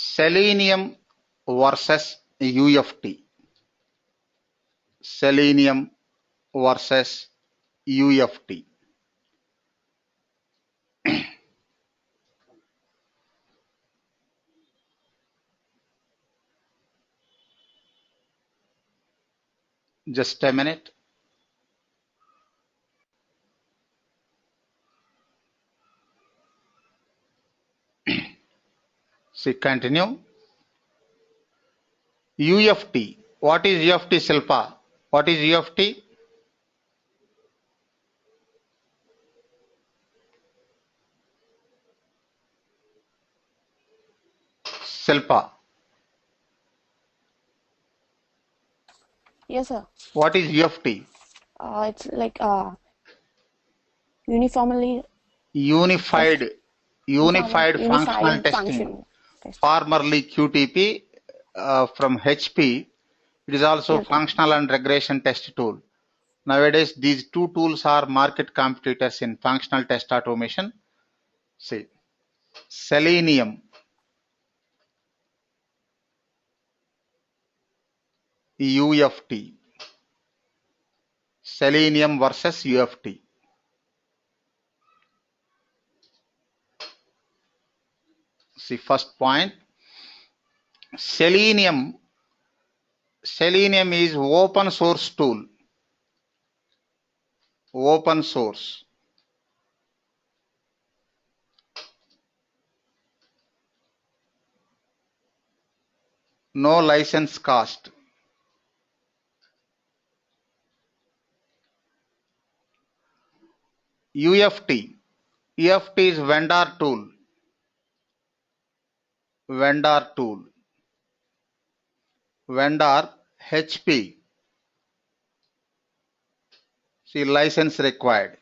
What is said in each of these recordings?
Selenium versus UFT. Selenium versus UFT. Just a minute. See, continue. UFT. What is UFT, Silpa? What is UFT? Silpa. Yes, sir. What is UFT? It's like uniformly Unified Functional Testing, function testing. formerly QTP from HP. It is also Yes, sir. functional and regression test tool. Nowadays, these two tools are market competitors in functional test automation. See, Selenium, UFT. Selenium versus UFT. See, first point, Selenium is open source tool. Open source. No license cost. UFT. UFT is vendor tool. Vendor tool. Vendor HP. See, license required.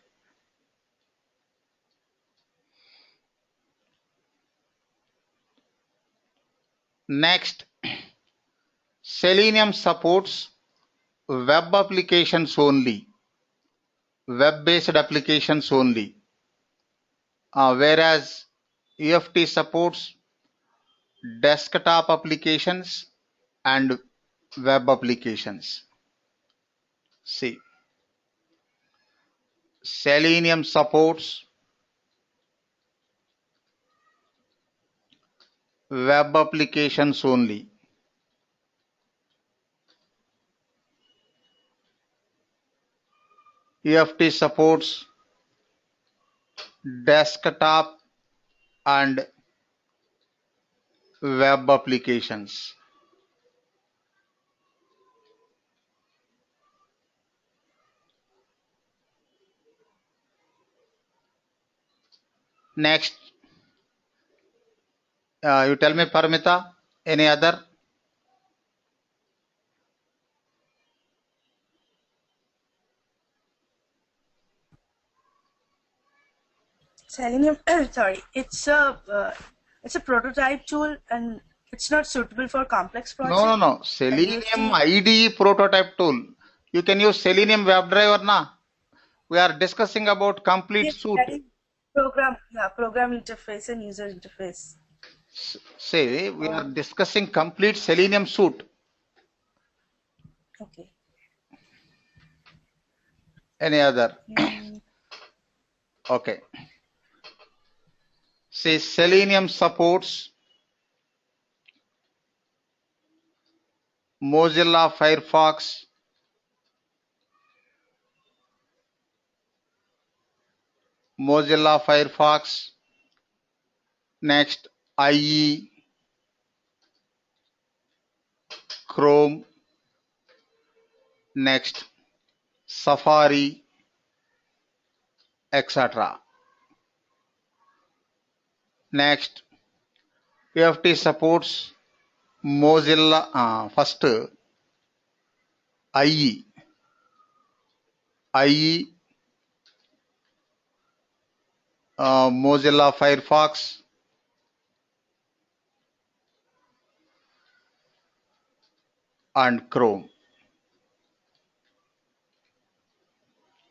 Next, Selenium supports web applications only. Web-based applications only. Whereas UFT supports desktop applications and web applications. See, Selenium supports web applications only. UFT supports desktop and web applications. Next, you tell me, Paramita, any other? Selenium, sorry, it's a prototype tool and it's not suitable for complex projects. No. Selenium IDE prototype tool. You can use Selenium WebDriver na. We are discussing about complete suite. Program interface and user interface. Say, we are discussing complete Selenium suite. Okay. Any other? Okay. Say, Selenium supports Mozilla Firefox, next IE, Chrome, next Safari, etc. Next, UFT supports Mozilla, first IE, Mozilla Firefox, and Chrome.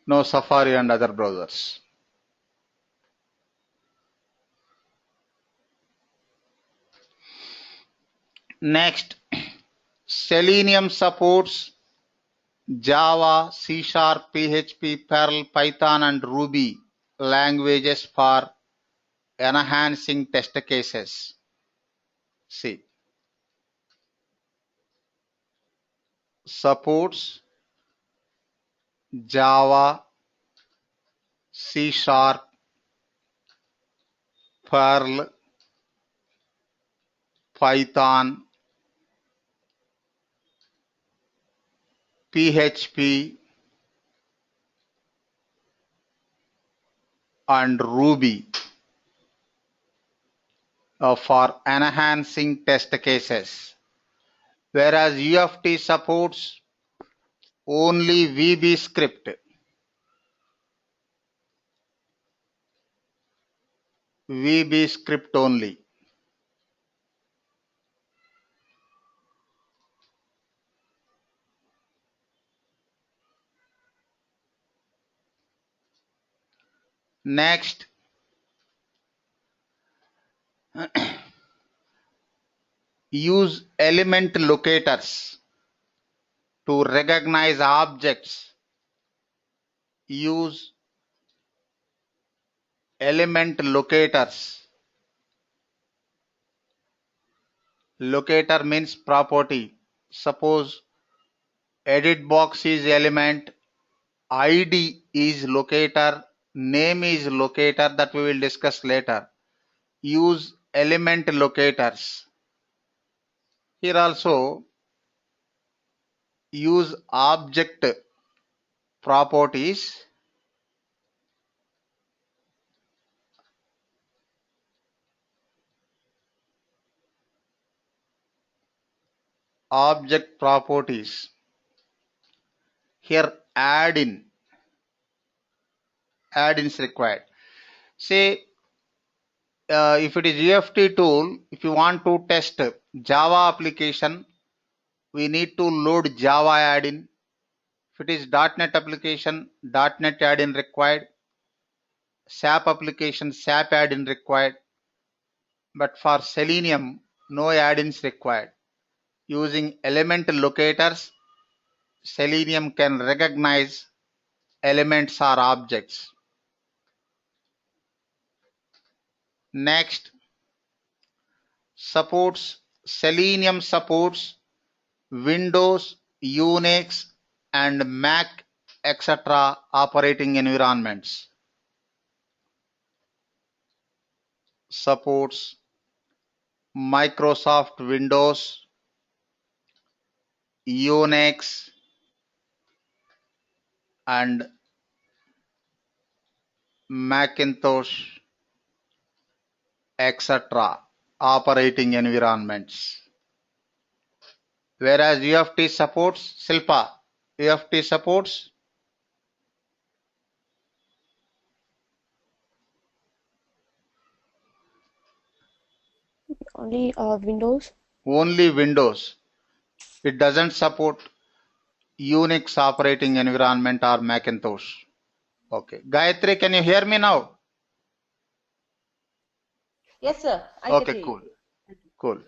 No Safari and other browsers. Next, Selenium supports Java, C Sharp, PHP, Perl, Python, and Ruby languages for enhancing test cases. C. Supports Java, C Sharp, Perl, Python, PHP, and Ruby for enhancing test cases. Whereas UFT supports only VB script. VB script only. Next, use element locators to recognize objects. Use element locators. Locator means property. Suppose edit box is element, ID is locator, name is locator, that we will discuss later. Use element locators. Here also use object properties. Object properties. Here add-in is required. Say if it is UFT tool, if you want to test Java application, we need to load Java add-in. If it is .NET application, .NET add-in required. SAP application, SAP add-in required. But for Selenium, no add-ins required. Using element locators, Selenium can recognize elements or objects. Next, Selenium supports Windows, Unix, and Mac, etc. operating environments. Supports Microsoft Windows, Unix, and Macintosh, etc. operating environments. Whereas UFT supports Silpa. UFT supports Only Windows. only Windows. It doesn't support Unix operating environment or Macintosh. Okay. Gayatri, can you hear me now? Yes, sir. I Okay, can hear cool. you. Cool.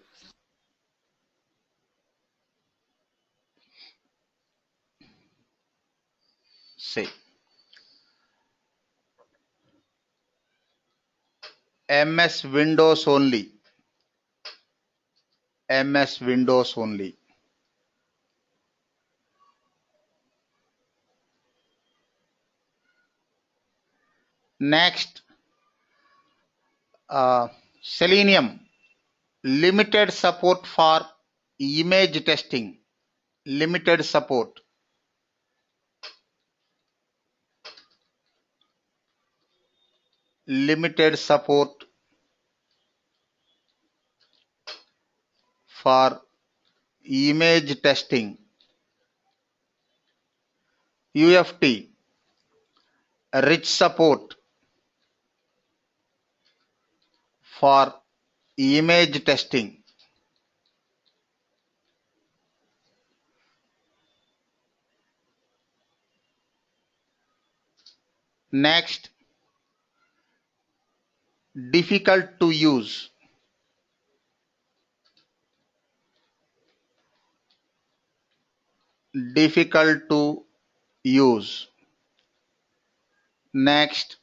See. MS Windows only. MS Windows only. Next, Selenium. Limited support for image testing. Limited support. Limited support for image testing. UFT. Rich support for image testing. Next, difficult to use. difficult to use. Next,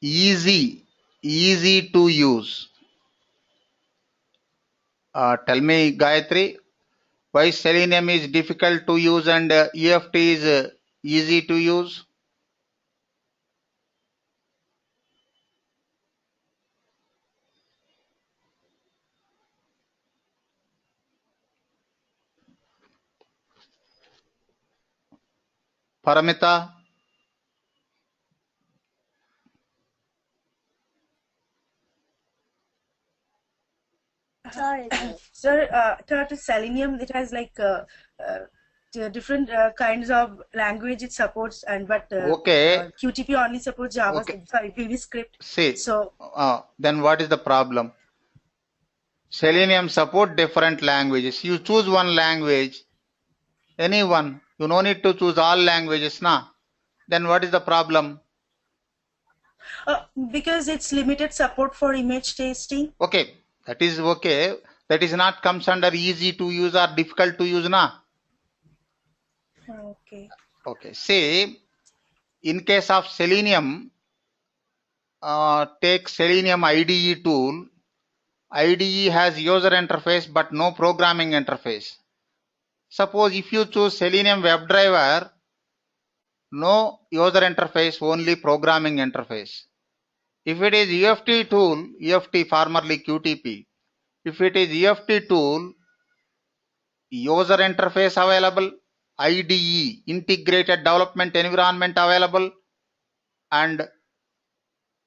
easy to use. Tell me, Gayatri, why Selenium is difficult to use and UFT is easy to use? Paramita? Sorry. Sir, to Selenium, it has like different kinds of language it supports, and but Okay. QTP only supports Java. Okay. Sorry, VBScript. See, So then what is the problem? Selenium support different languages. You choose one language, anyone. You no need to choose all languages, na? Then what is the problem? because it's limited support for image testing. Okay, that is okay. That is not comes under easy to use or difficult to use, na? Okay. Okay. Say, in case of Selenium, take Selenium IDE tool. IDE has user interface but no programming interface. Suppose if you choose Selenium WebDriver, no user interface, only programming interface. If it is UFT tool, UFT formerly QTP, if it is UFT tool, user interface available, IDE, integrated development environment available, and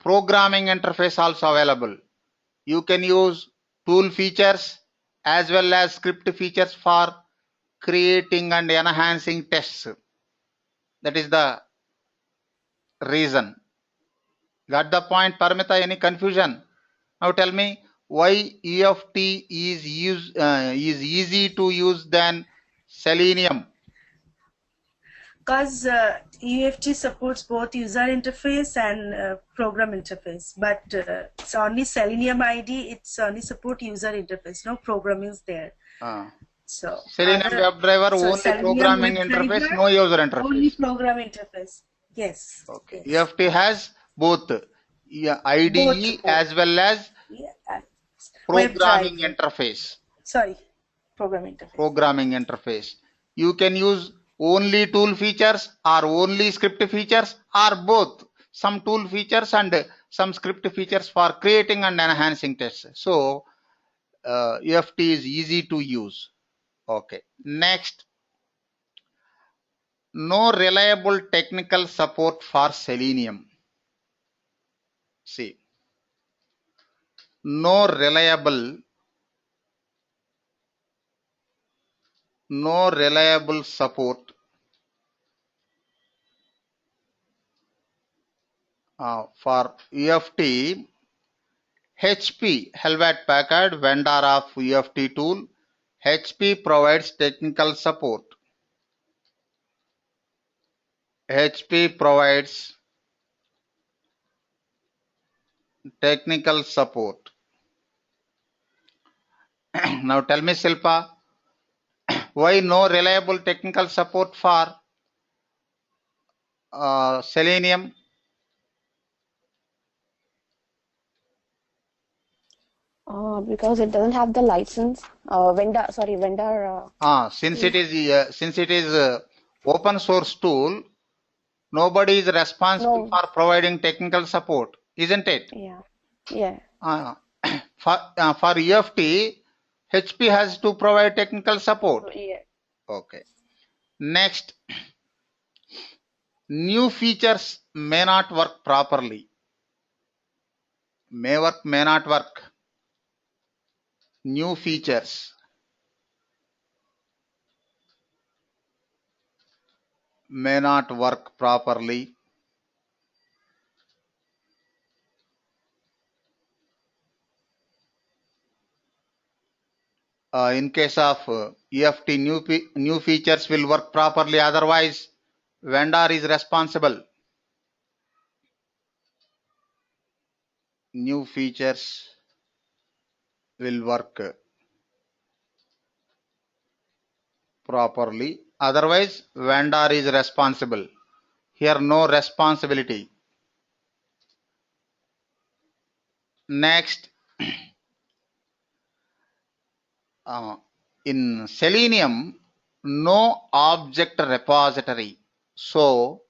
programming interface also available. You can use tool features as well as script features for creating and enhancing tests. That is the reason. Got the point, Paramita? Any confusion? Now tell me why EFT is easy to use than Selenium. Because UFT supports both user interface and program interface, but it's only Selenium ID. It's only support user interface. No programming is there. So Selenium WebDriver only Selenium programming WebDriver, interface, no user only interface. program interface. Yes. Okay. Yes. EFT has both IDE Both. as well as Yeah. programming WebDriver. interface. Sorry, program interface. Programming interface. You can use only tool features or only script features or both. Some tool features and some script features for creating and enhancing tests. So EFT is easy to use. Okay. Next, no reliable technical support for Selenium. See, no reliable support for UFT. HP, Hewlett Packard, vendor of UFT tool. HP provides technical support. HP provides technical support. Now tell me, Silpa, why no reliable technical support for Selenium? Because it doesn't have the license. Vendor. Since it is open source tool, nobody is responsible No. for providing technical support, isn't it? Yeah. Yeah. For EFT, HP has to provide technical support. Yeah. Okay. Next, new features may not work properly. May work, may not work. New features may not work properly. In case of EFT, new features will work properly. Otherwise, vendor is responsible. New features will work properly. Otherwise, vendor is responsible. Here, no responsibility. Next, in Selenium, no object repository. So,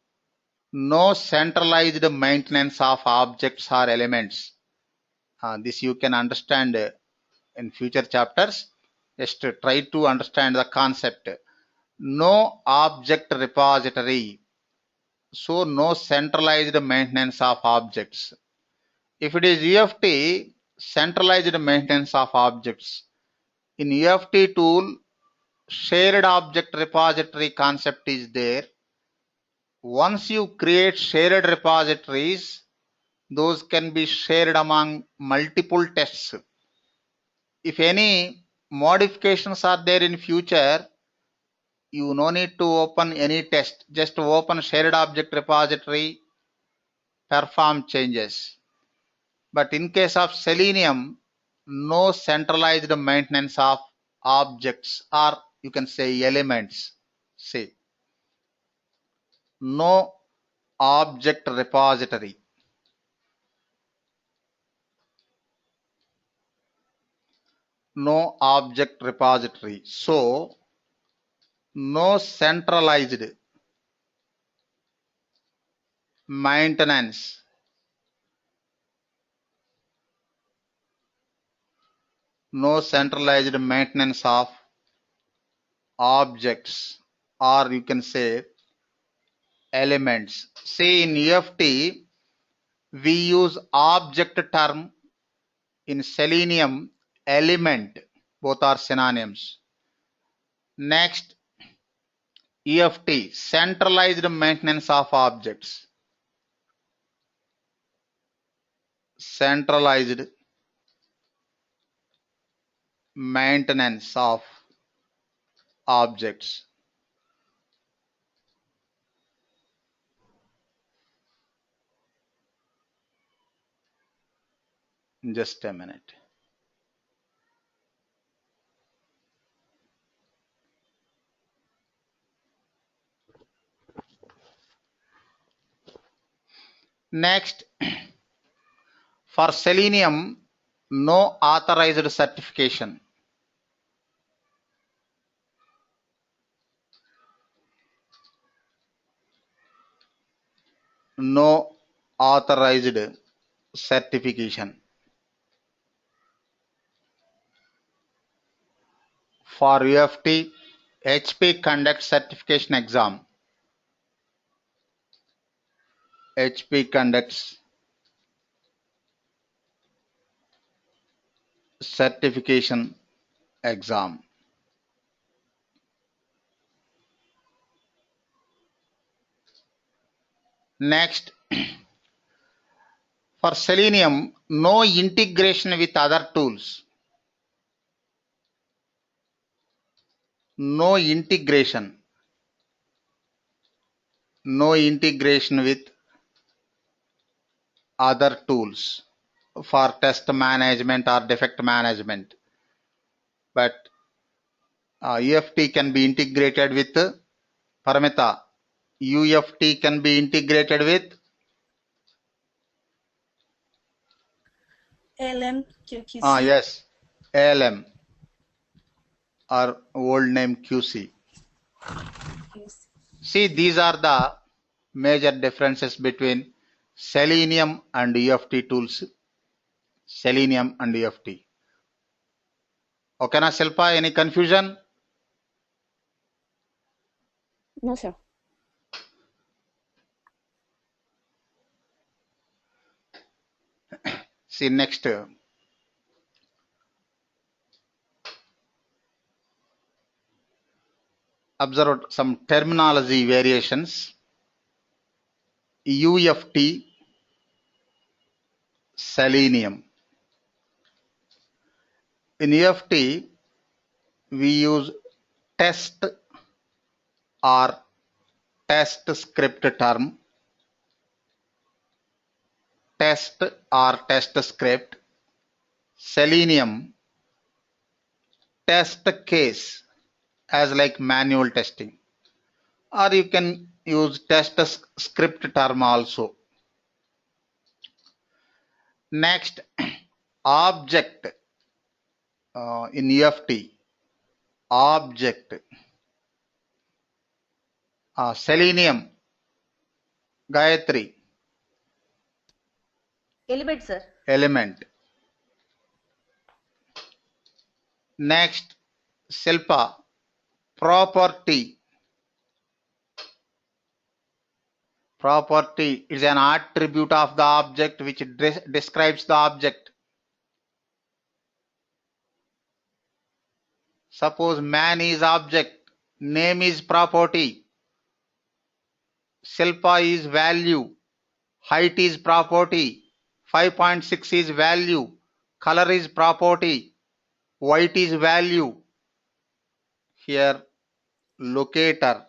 no centralized maintenance of objects or elements. This you can understand in future chapters. Just try to understand the concept. No object repository. So, no centralized maintenance of objects. If it is UFT, centralized maintenance of objects. In UFT tool, shared object repository concept is there. Once you create shared repositories, those can be shared among multiple tests. If any modifications are there in future, you no need to open any test. Just open shared object repository, perform changes. But in case of Selenium, no centralized maintenance of objects, or you can say elements. Say, no object repository. No object repository. So, no centralized maintenance. No centralized maintenance of objects, or you can say elements. Say in UFT, we use object term. In Selenium, element. Both are synonyms. Next, UFT, centralized maintenance of objects. Centralized maintenance of objects. Just a minute. Next, for Selenium, no authorized certification. No authorized certification. For UFT, HP conducts certification exam. HP conducts certification exam. Next, for Selenium, no integration with other tools. No integration. No integration with other tools for test management or defect management. But UFT can be integrated with Paramita. UFT can be integrated with ALM, QC. Yes, ALM or old name QC. Yes. See, these are the major differences between Selenium and UFT tools. Selenium and UFT. Okay, na Shilpa, any confusion? No, sir. See, next. Observe some terminology variations. UFT, Selenium. In UFT, we use test or test script term. Test or test script. Selenium, test case as like manual testing. or you can use test script term also. Next, object in UFT. Object. Selenium. Gayatri. Element, sir. Element. Next, Silpa. Property. Property is an attribute of the object which describes the object. Suppose man is object, name is property, Silpa is value, height is property, 5.6 is value, color is property, white is value. Here locator